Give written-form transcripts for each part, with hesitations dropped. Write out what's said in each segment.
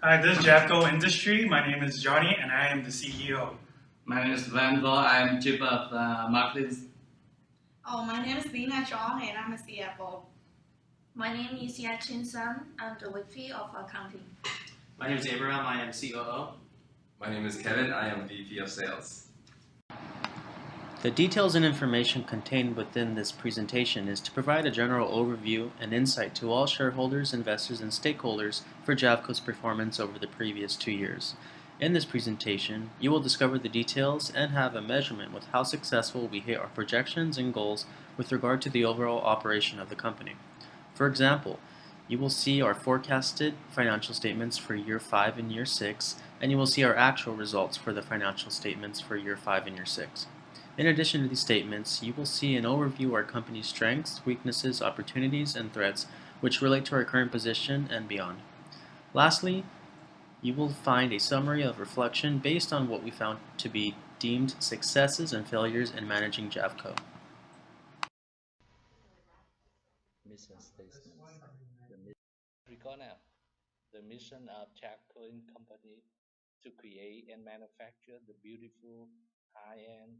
Hi, this is JAVKYL Industry. My name is Johnny, and I am the CEO. My name is Van Gogh. I'm Chief of Marketing. Oh, my name is Lina Zhang and I'm a CFO. My name is Yachin Sun. I'm the VP of Accounting. My name is Abraham. I am COO. My name is Kevin. I am VP of Sales. The details and information contained within this presentation is to provide a general overview and insight to all shareholders, investors, and stakeholders for JAVKYL's performance over the previous 2 years. In this presentation, you will discover the details and have a measurement with how successful we hit our projections and goals with regard to the overall operation of the company. For example, you will see our forecasted financial statements for year 5 and year 6, and you will see our actual results for the financial statements for year 5 and year 6. In addition to these statements, you will see an overview of our company's strengths, weaknesses, opportunities, and threats which relate to our current position and beyond. Lastly, you will find a summary of reflection based on what we found to be deemed successes and failures in managing JAVKYL. Mission statement. Record now. The mission of JAVKYL Company to create and manufacture the beautiful high-end.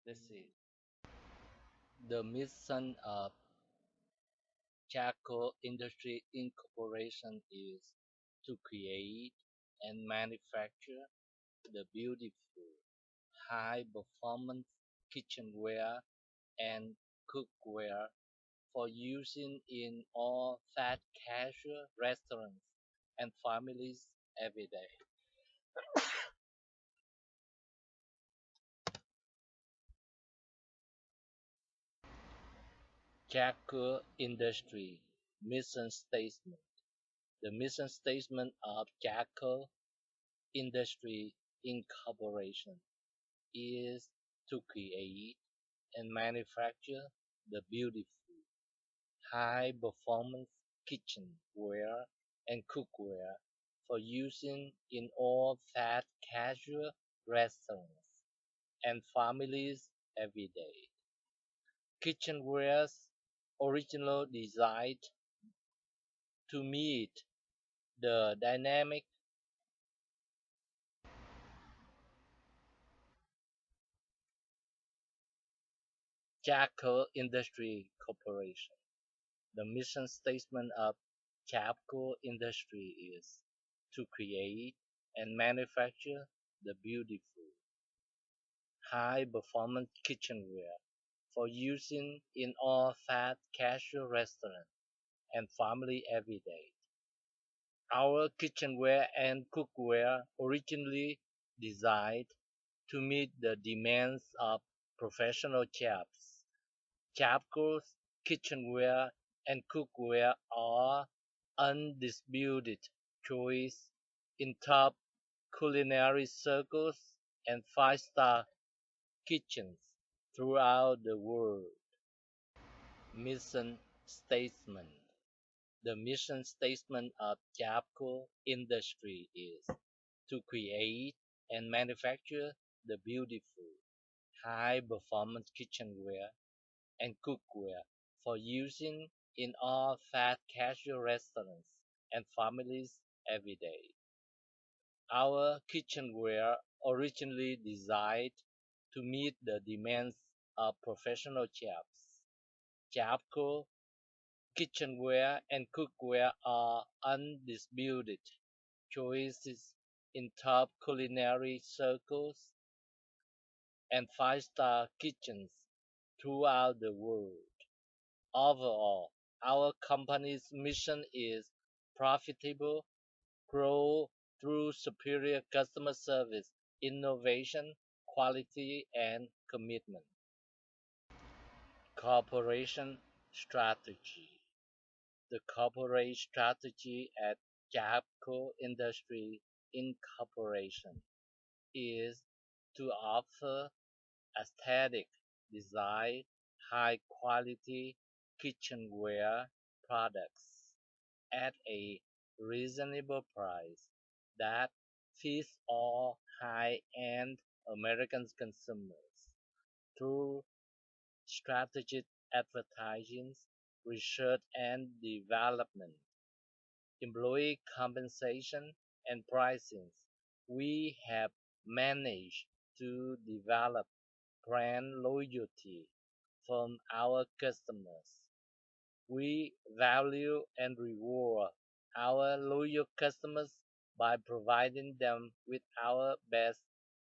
Let's see. The mission of JAVKYL Industry Incorporation is to create and manufacture the beautiful high-performance kitchenware and cookware for using in all fast casual restaurants and families every day. JAVKYL Industry Mission Statement. The mission statement of JAVKYL Industry Incorporation is to create and manufacture the beautiful high-performance kitchenware and cookware for using in all fast casual restaurants and families every day. Kitchenware's original designed to meet the dynamic JAVKYL Industry Corporation. The mission statement of JAVKYL Industry is to create and manufacture the beautiful high-performance kitchenware for using in all fast casual restaurants and family every day. Our kitchenware and cookware originally designed to meet the demands of professional chefs. JAVKYL's kitchenware and cookware are undisputed choice in top culinary circles and five-star kitchens throughout the world. Mission statement. The mission statement of JAVKYL Industry is to create and manufacture the beautiful high-performance kitchenware and cookware for using in all fast casual restaurants and families every day. Our kitchenware originally designed to meet the demands of professional chefs. JAVKYL kitchenware and cookware are undisputed choices in top culinary circles and five-star kitchens throughout the world. Overall, our company's mission is profitable growth through superior customer service, innovation, quality, and commitment. Corporation strategy. The corporate strategy at JAVKYL Industry Incorporation is to offer aesthetic design, high quality kitchenware products at a reasonable price that fits all high-end American consumers through strategic advertising, research and development, employee compensation, and pricing, we have managed to develop brand loyalty from our customers. We value and reward our loyal customers by providing them with our best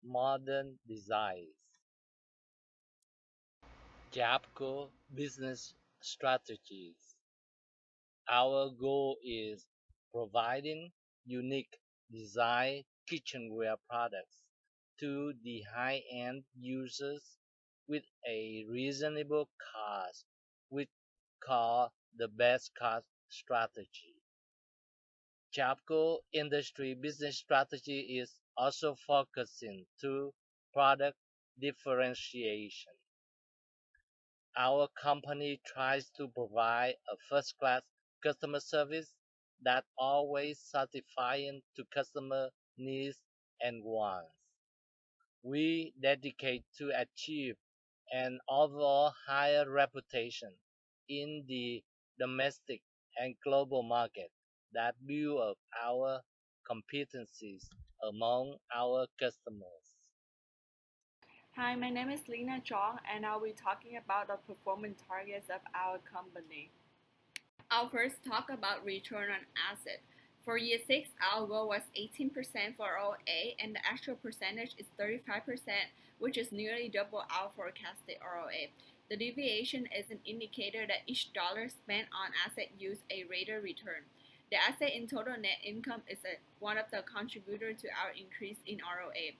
modern designs. JAVKYL business strategies. Our goal is providing unique design kitchenware products to the high-end users with a reasonable cost, which call the best cost strategy. JAVKYL industry business strategy is also focusing to product differentiation. Our company tries to provide a first-class customer service that always satisfying to customer needs and wants. We dedicate to achieve an overall higher reputation in the domestic and global market that build up our competencies among our customers. Hi, my name is Lena Chong, and I'll be talking about the performance targets of our company. I'll first talk about return on asset. For year 6, our goal was 18% for ROA, and the actual percentage is 35%, which is nearly double our forecasted ROA. The deviation is an indicator that each dollar spent on asset yields a rate of return. The asset in total net income is one of the contributors to our increase in ROA.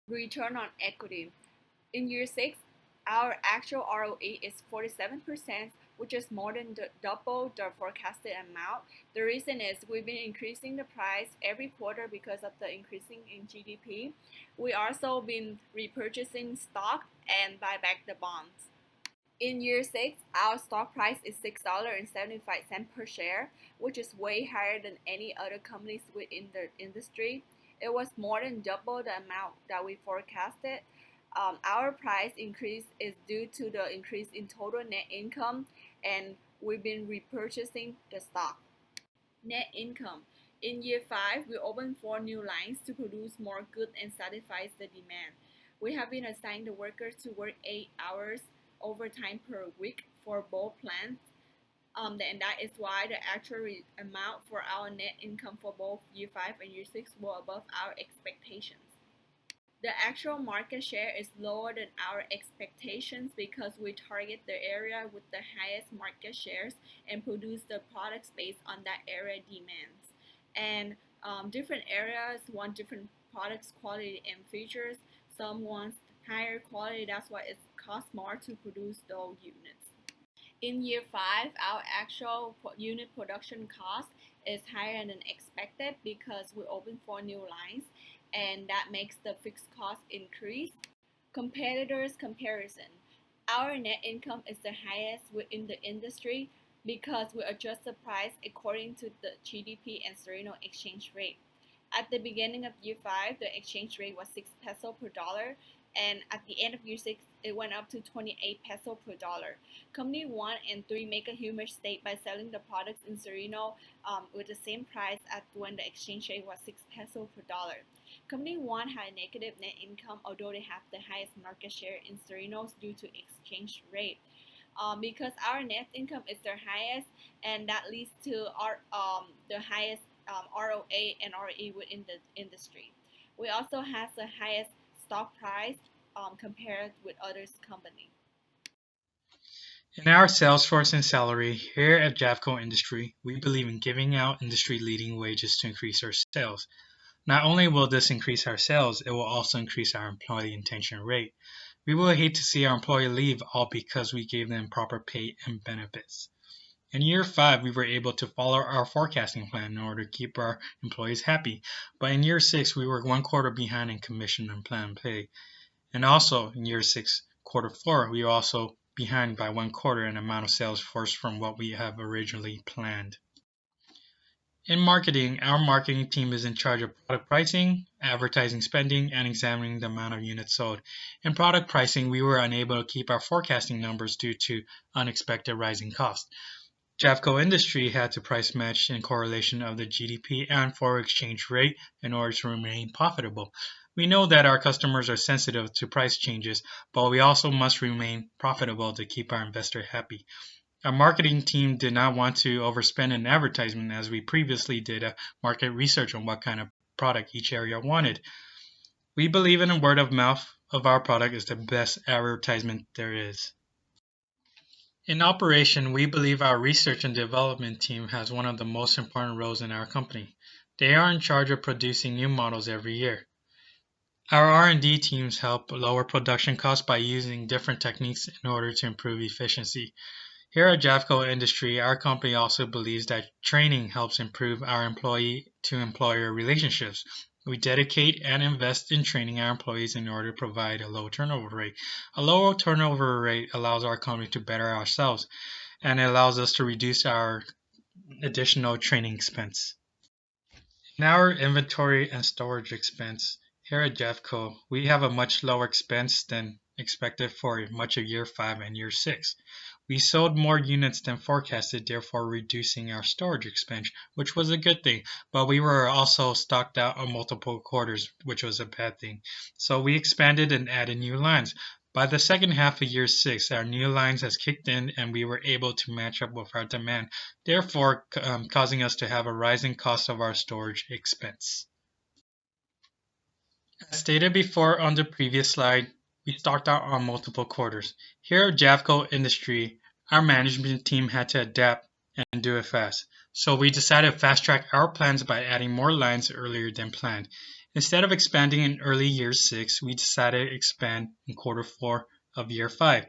Return on equity. In year 6, our actual ROE is 47%, which is more than double the forecasted amount. The reason is we've been increasing the price every quarter because of the increasing in GDP. We also been repurchasing stock and buy back the bonds. In year 6, our stock price is $6.75 per share, which is way higher than any other companies within the industry. It was more than double the amount that we forecasted. Our price increase is due to the increase in total net income, and we've been repurchasing the stock. Net income. In year 5, we opened 4 new lines to produce more goods and satisfy the demand. We have been assigned the workers to work 8 hours overtime per week for both plants. And that is why the actual amount for our net income for both year 5 and year 6 were above our expectations. The actual market share is lower than our expectations because we target the area with the highest market shares and produce the products based on that area demands. And different areas want different products quality and features. Some want higher quality, that's why it costs more to produce those units. In year 5, our actual unit production cost is higher than expected because we opened 4 new lines, and that makes the fixed cost increase. Competitors comparison. Our net income is the highest within the industry because we adjust the price according to the GDP and Sereno exchange rate. At the beginning of year 5, the exchange rate was 6 peso per dollar, and at the end of year 6, it went up to 28 peso per dollar. Company 1 and 3 make a huge mistake by selling the products in Sereno with the same price as when the exchange rate was 6 peso per dollar. Company 1 had a negative net income, although they have the highest market share in Serenos due to exchange rate. Because our net income is their highest, and that leads to our the highest ROA and ROE within the industry. We also have the highest stock price compared with others company. In our sales force and salary here at JAVKYL Industry, we believe in giving out industry-leading wages to increase our sales. Not only will this increase our sales, it will also increase our employee retention rate. We will hate to see our employee leave all because we gave them proper pay and benefits. In year 5, we were able to follow our forecasting plan in order to keep our employees happy, but in year 6, we were 1 quarter behind in commission and planned pay. And also, in year 6, quarter 4, we were also behind by 1 quarter in amount of sales force from what we have originally planned. In marketing, our marketing team is in charge of product pricing, advertising spending, and examining the amount of units sold. In product pricing, we were unable to keep our forecasting numbers due to unexpected rising costs. JAVKYL industry had to price match in correlation of the GDP and foreign exchange rate in order to remain profitable. We know that our customers are sensitive to price changes, but we also must remain profitable to keep our investor happy. Our marketing team did not want to overspend in advertisement as we previously did a market research on what kind of product each area wanted. We believe in a word of mouth of our product is the best advertisement there is. In operation, we believe our research and development team has one of the most important roles in our company. They are in charge of producing new models every year. Our R&D teams help lower production costs by using different techniques in order to improve efficiency. Here at JAVKYL Industry, our company also believes that training helps improve our employee-to-employer relationships. We dedicate and invest in training our employees in order to provide a low turnover rate. A lower turnover rate allows our company to better ourselves, and it allows us to reduce our additional training expense. In our inventory and storage expense, here at JAVKYL, we have a much lower expense than expected for much of year 5 and year 6. We sold more units than forecasted, therefore reducing our storage expense, which was a good thing, but we were also stocked out on multiple quarters, which was a bad thing. So we expanded and added new lines. By the second half of year 6, our new lines has kicked in and we were able to match up with our demand, therefore causing us to have a rising cost of our storage expense. As stated before on the previous slide, we stocked out on multiple quarters. Here at JAVKYL Industry, our management team had to adapt and do it fast. So we decided to fast track our plans by adding more lines earlier than planned. Instead of expanding in early year 6, we decided to expand in quarter 4 of year 5.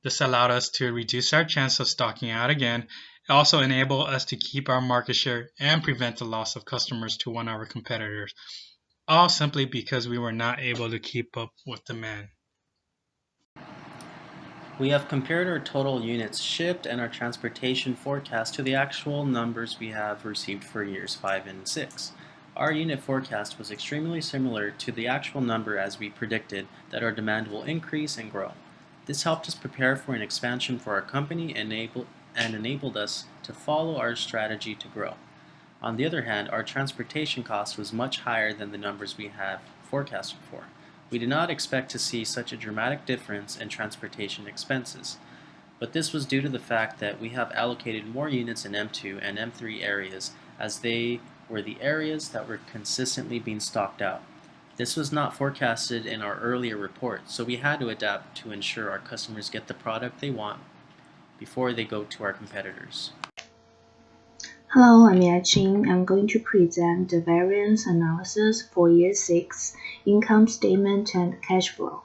This allowed us to reduce our chance of stocking out again. It also enabled us to keep our market share and prevent the loss of customers to one of our competitors, all simply because we were not able to keep up with demand. We have compared our total units shipped and our transportation forecast to the actual numbers we have received for years 5 and 6. Our unit forecast was extremely similar to the actual number as we predicted that our demand will increase and grow. This helped us prepare for an expansion for our company and enabled us to follow our strategy to grow. On the other hand, our transportation cost was much higher than the numbers we have forecasted for. We did not expect to see such a dramatic difference in transportation expenses, but this was due to the fact that we have allocated more units in M2 and M3 areas as they were the areas that were consistently being stocked out. This was not forecasted in our earlier report, so we had to adapt to ensure our customers get the product they want before they go to our competitors. Hello, I'm Yaqing. I'm going to present the variance analysis for year 6, income statement and cash flow.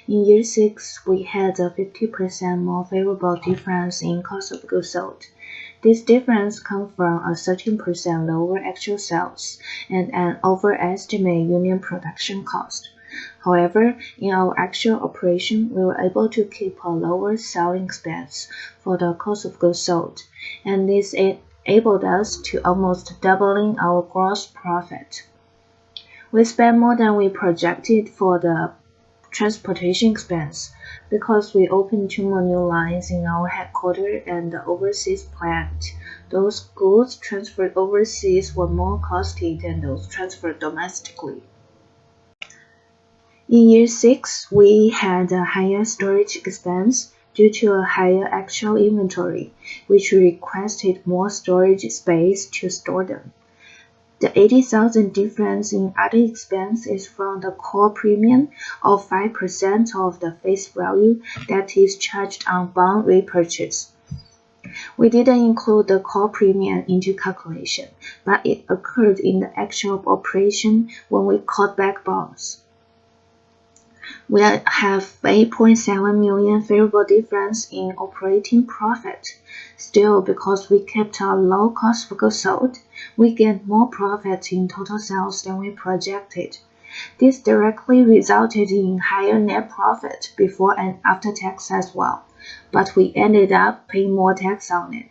In year 6, we had a 50% more favorable difference in cost of goods sold. This difference comes from a 13% lower actual sales and an overestimated unit production cost. However, in our actual operation, we were able to keep a lower selling expense for the cost of goods sold, and this enabled us to almost doubling our gross profit. We spent more than we projected for the transportation expense because we opened 2 more new lines in our headquarters and the overseas plant. Those goods transferred overseas were more costly than those transferred domestically. In year 6, we had a higher storage expense due to a higher actual inventory, which requested more storage space to store them. The 80,000 difference in other expense is from the core premium of 5% of the face value that is charged on bond repurchase. We didn't include the core premium into calculation, but it occurred in the actual operation when we called back bonds. We have 8.7 million favorable difference in operating profit. Still, because we kept a low cost of goods sold, we gained more profit in total sales than we projected. This directly resulted in higher net profit before and after tax as well, but we ended up paying more tax on it.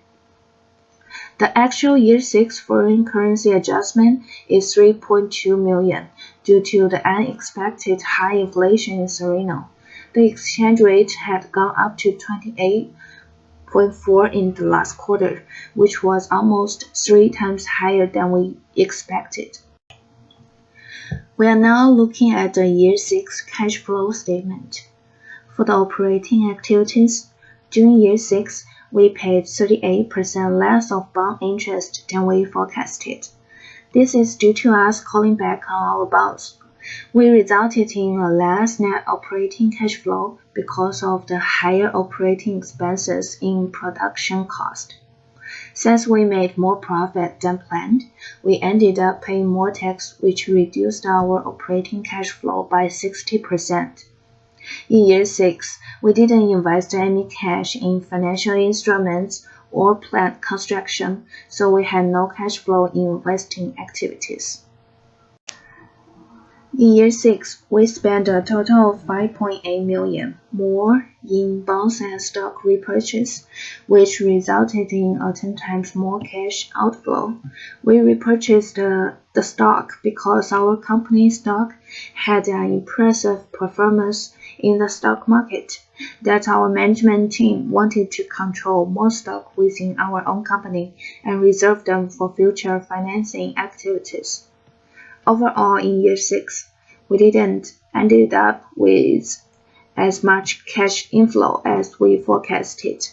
The actual year 6 foreign currency adjustment is 3.2 million due to the unexpected high inflation in Suriname. The exchange rate had gone up to 28 8.4 in the last quarter, which was almost 3 times higher than we expected. We are now looking at the year 6 cash flow statement. For the operating activities, during year 6, we paid 38% less of bond interest than we forecasted. This is due to us calling back on our bonds. We resulted in a less net operating cash flow because of the higher operating expenses in production cost. Since we made more profit than planned, we ended up paying more tax, which reduced our operating cash flow by 60%. In year 6, we didn't invest any cash in financial instruments or plant construction, so we had no cash flow in investing activities. In year 6, we spent a total of $5.8 million more in bonds and stock repurchase, which resulted in a 10 times more cash outflow. We repurchased the stock because our company stock had an impressive performance in the stock market that our management team wanted to control more stock within our own company and reserve them for future financing activities. Overall, in year 6, we didn't ended up with as much cash inflow as we forecasted.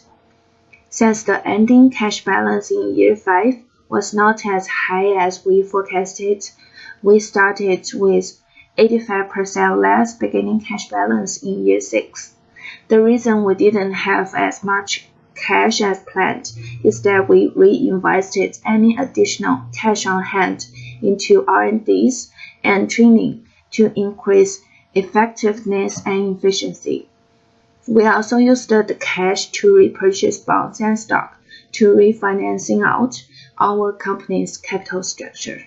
Since the ending cash balance in year 5 was not as high as we forecasted, we started with 85% less beginning cash balance in year 6. The reason we didn't have as much cash as planned is that we reinvested any additional cash on hand into R&Ds and training to increase effectiveness and efficiency. We also used the cash to repurchase bonds and stock to refinancing out our company's capital structure.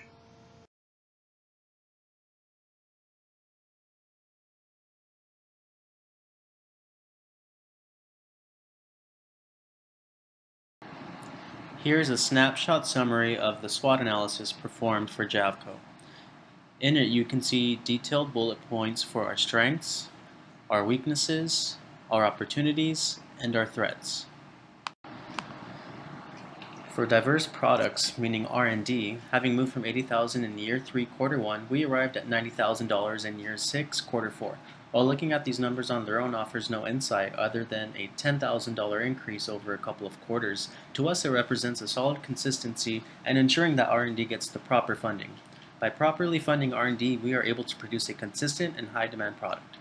Here is a snapshot summary of the SWOT analysis performed for JAVKYL. In it, you can see detailed bullet points for our strengths, our weaknesses, our opportunities, and our threats. For diverse products, meaning R&D, having moved from $80,000 in year 3, quarter 1, we arrived at $90,000 in year 6, quarter 4. While looking at these numbers on their own offers no insight other than a $10,000 increase over a couple of quarters, to us it represents a solid consistency and ensuring that R&D gets the proper funding. By properly funding R&D, we are able to produce a consistent and high-demand product.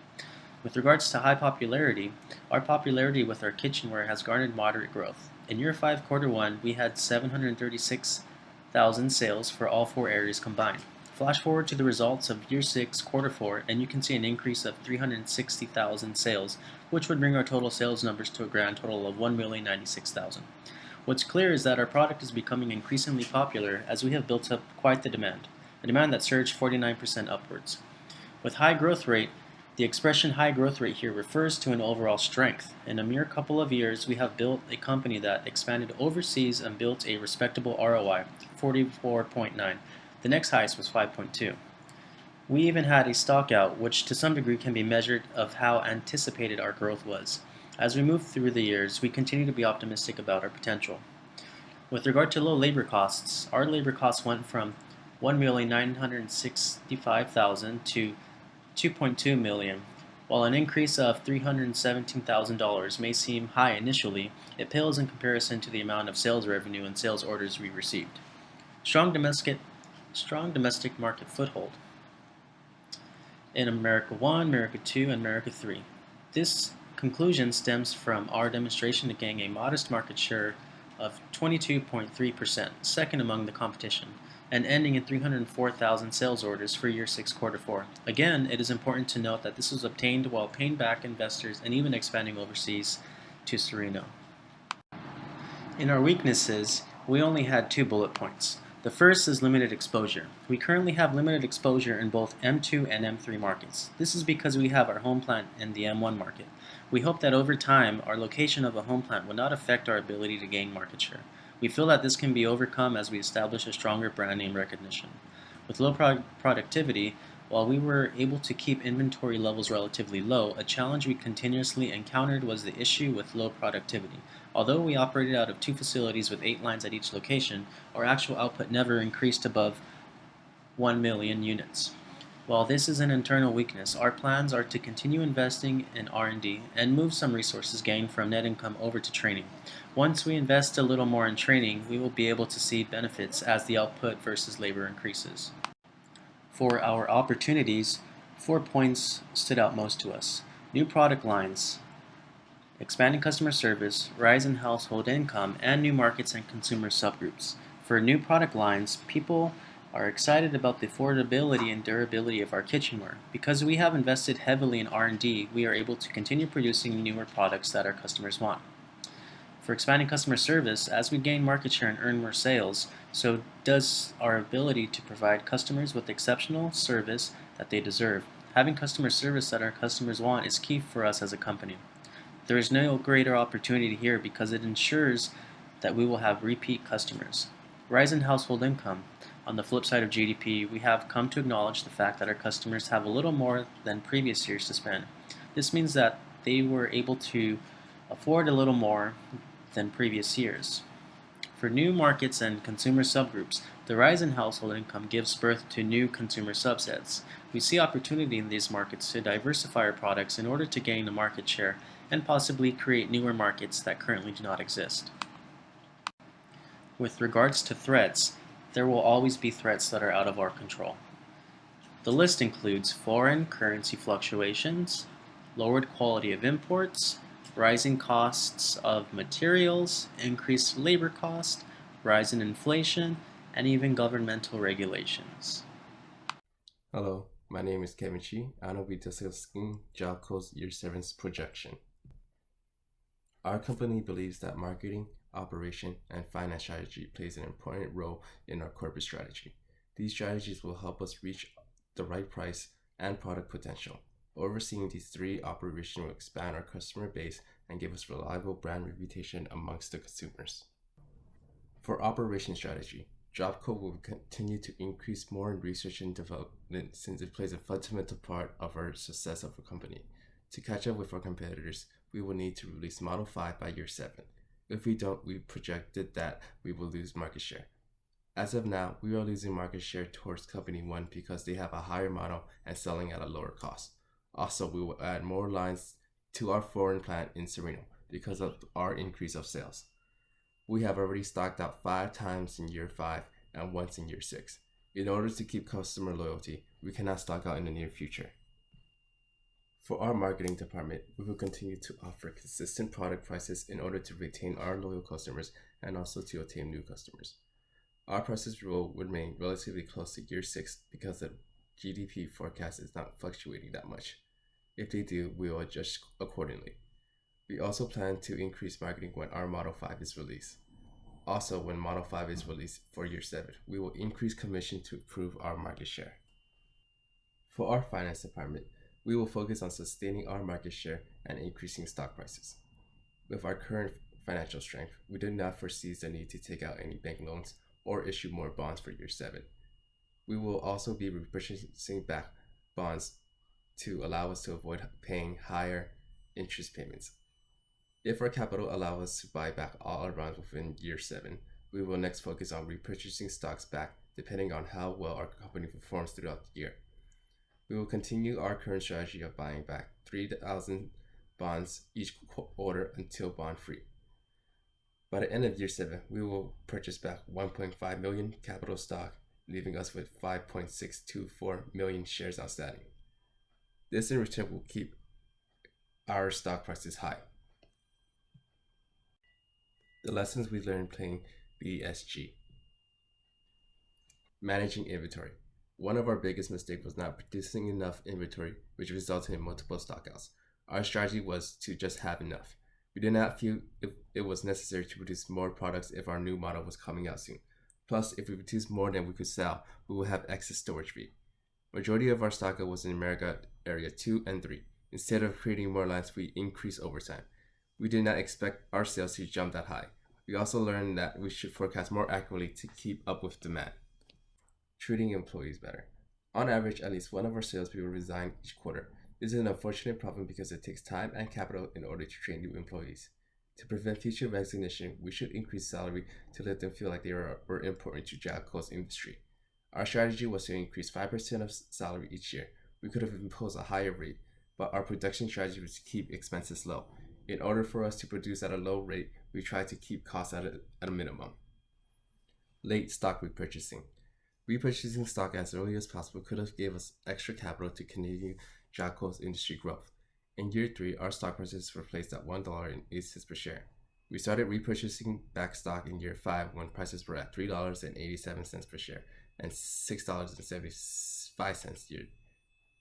With regards to high popularity, our popularity with our kitchenware has garnered moderate growth. In year 5, quarter 1, we had 736,000 sales for all 4 areas combined. Flash forward to the results of year 6, quarter 4, and you can see an increase of 360,000 sales, which would bring our total sales numbers to a grand total of 1,096,000. What's clear is that our product is becoming increasingly popular as we have built up quite the demand, a demand that surged 49% upwards. With high growth rate, the expression high growth rate here refers to an overall strength. In a mere couple of years, we have built a company that expanded overseas and built a respectable ROI, 44.9. The next highest was 5.2. We even had a stock out, which to some degree can be measured of how anticipated our growth was. As we move through the years, we continue to be optimistic about our potential. With regard to low labor costs, our labor costs went from $1,965,000 to $2.2 million. While an increase of $317,000 may seem high initially, it pales in comparison to the amount of sales revenue and sales orders we received. Strong domestic market foothold in America 1, America 2, and America 3. This conclusion stems from our demonstration to gain a modest market share of 22.3%, second among the competition, and ending in 304,000 sales orders for year 6, quarter 4. Again, it is important to note that this was obtained while paying back investors and even expanding overseas to Sereno. In our weaknesses, we only had 2 bullet points. The first is limited exposure. We currently have limited exposure in both M2 and M3 markets. This is because we have our home plant in the M1 market. We hope that over time, our location of a home plant will not affect our ability to gain market share. We feel that this can be overcome as we establish a stronger brand name recognition. With low productivity, While we were able to keep inventory levels relatively low, a challenge we continuously encountered was the issue with low productivity. Although we operated out of 2 facilities with 8 lines at each location, our actual output never increased above 1 million units. While this is an internal weakness, our plans are to continue investing in R&D and move some resources gained from net income over to training. Once we invest a little more in training, we will be able to see benefits as the output versus labor increases. For our opportunities, 4 points stood out most to us. New product lines, expanding customer service, rise in household income, and new markets and consumer subgroups. For new product lines, people are excited about the affordability and durability of our kitchenware. Because we have invested heavily in R&D, we are able to continue producing newer products that our customers want. For expanding customer service, as we gain market share and earn more sales, so does our ability to provide customers with exceptional service that they deserve. Having customer service that our customers want is key for us as a company. There is no greater opportunity here because it ensures that we will have repeat customers. Rise in household income. On the flip side of GDP, we have come to acknowledge the fact that our customers have a little more than previous years to spend. This means that they were able to afford a little more than previous years. For new markets and consumer subgroups, the rise in household income gives birth to new consumer subsets. We see opportunity in these markets to diversify our products in order to gain a market share and possibly create newer markets that currently do not exist. With regards to threats, there will always be threats that are out of our control. The list includes foreign currency fluctuations, lowered quality of imports, rising costs of materials, increased labor cost, rise in inflation, and even governmental regulations. Hello, my name is Kevin Chi, and I'll be discussing JAVKYL's Year 7's projection. Our company believes that marketing, operation, and finance strategy plays an important role in our corporate strategy. These strategies will help us reach the right price and product potential. Overseeing these 3 operations will expand our customer base and give us reliable brand reputation amongst the consumers. For operation strategy, JAVKYL will continue to increase more in research and development since it plays a fundamental part of our success of a company. To catch up with our competitors, we will need to release Model 5 by year 7. If we don't, we projected that we will lose market share. As of now, we are losing market share towards Company 1 because they have a higher model and selling at a lower cost. Also, we will add more lines to our foreign plant in Sereno because of our increase of sales. We have already stocked out 5 times in year 5 and once in year 6. In order to keep customer loyalty, we cannot stock out in the near future. For our marketing department, we will continue to offer consistent product prices in order to retain our loyal customers and also to attain new customers. Our prices will remain relatively close to year 6 because the GDP forecast is not fluctuating that much. If they do, we will adjust accordingly. We also plan to increase marketing when our Model 5 is released. Also, when Model 5 is released for year 7, we will increase commission to improve our market share. For our finance department, we will focus on sustaining our market share and increasing stock prices. With our current financial strength, we do not foresee the need to take out any bank loans or issue more bonds for year 7. We will also be repurchasing back bonds to allow us to avoid paying higher interest payments. If our capital allows us to buy back all our bonds within year 7, we will next focus on repurchasing stocks back depending on how well our company performs throughout the year. We will continue our current strategy of buying back 3,000 bonds each quarter until bond free. By the end of year 7, we will purchase back 1.5 million capital stock, leaving us with 5.624 million shares outstanding. This in return will keep our stock prices high. The lessons we learned playing BSG. Managing inventory. One of our biggest mistakes was not producing enough inventory, which resulted in multiple stockouts. Our strategy was to just have enough. We did not feel it was necessary to produce more products if our new model was coming out soon. Plus, if we produced more than we could sell, we would have excess storage fee. Majority of our stockout was in America Area 2 and 3. Instead of creating more lines, we increased over time. We did not expect our sales to jump that high. We also learned that we should forecast more accurately to keep up with demand. Treating employees better. On average, at least one of our salespeople resign each quarter. This is an unfortunate problem because it takes time and capital in order to train new employees. To prevent future resignation, we should increase salary to let them feel like they were important to JAVKYL's industry. Our strategy was to increase 5% of salary each year. We could have imposed a higher rate, but our production strategy was to keep expenses low. In order for us to produce at a low rate, we tried to keep costs at a minimum. Late stock repurchasing. Repurchasing stock as early as possible could have gave us extra capital to continue JAVKYL's industry growth. In year 3, our stock prices were placed at $1.08 per share. We started repurchasing back stock in year 5 when prices were at $3.87 per share and $6.75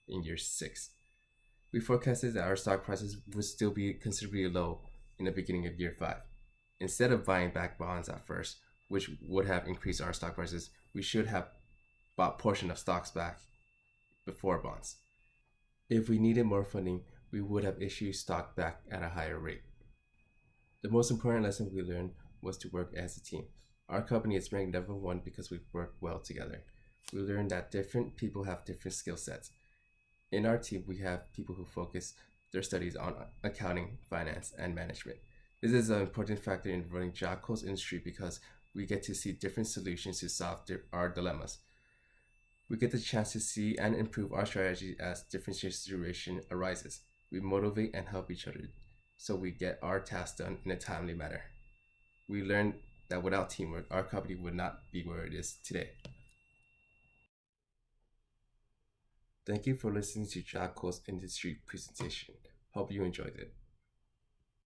in year 6. We forecasted that our stock prices would still be considerably low in the beginning of year 5. Instead of buying back bonds at first, which would have increased our stock prices, we should have bought portion of stocks back before bonds. If we needed more funding, we would have issued stock back at a higher rate. The most important lesson we learned was to work as a team. Our company is ranked number 1 because we work well together. We learned that different people have different skill sets. In our team, we have people who focus their studies on accounting, finance, and management. This is an important factor in running JAVKYL's industry because we get to see different solutions to solve our dilemmas. We get the chance to see and improve our strategy as different situation arises. We motivate and help each other so we get our tasks done in a timely manner. We learned that without teamwork, our company would not be where it is today. Thank you for listening to JAVKYL's industry presentation. Hope you enjoyed it.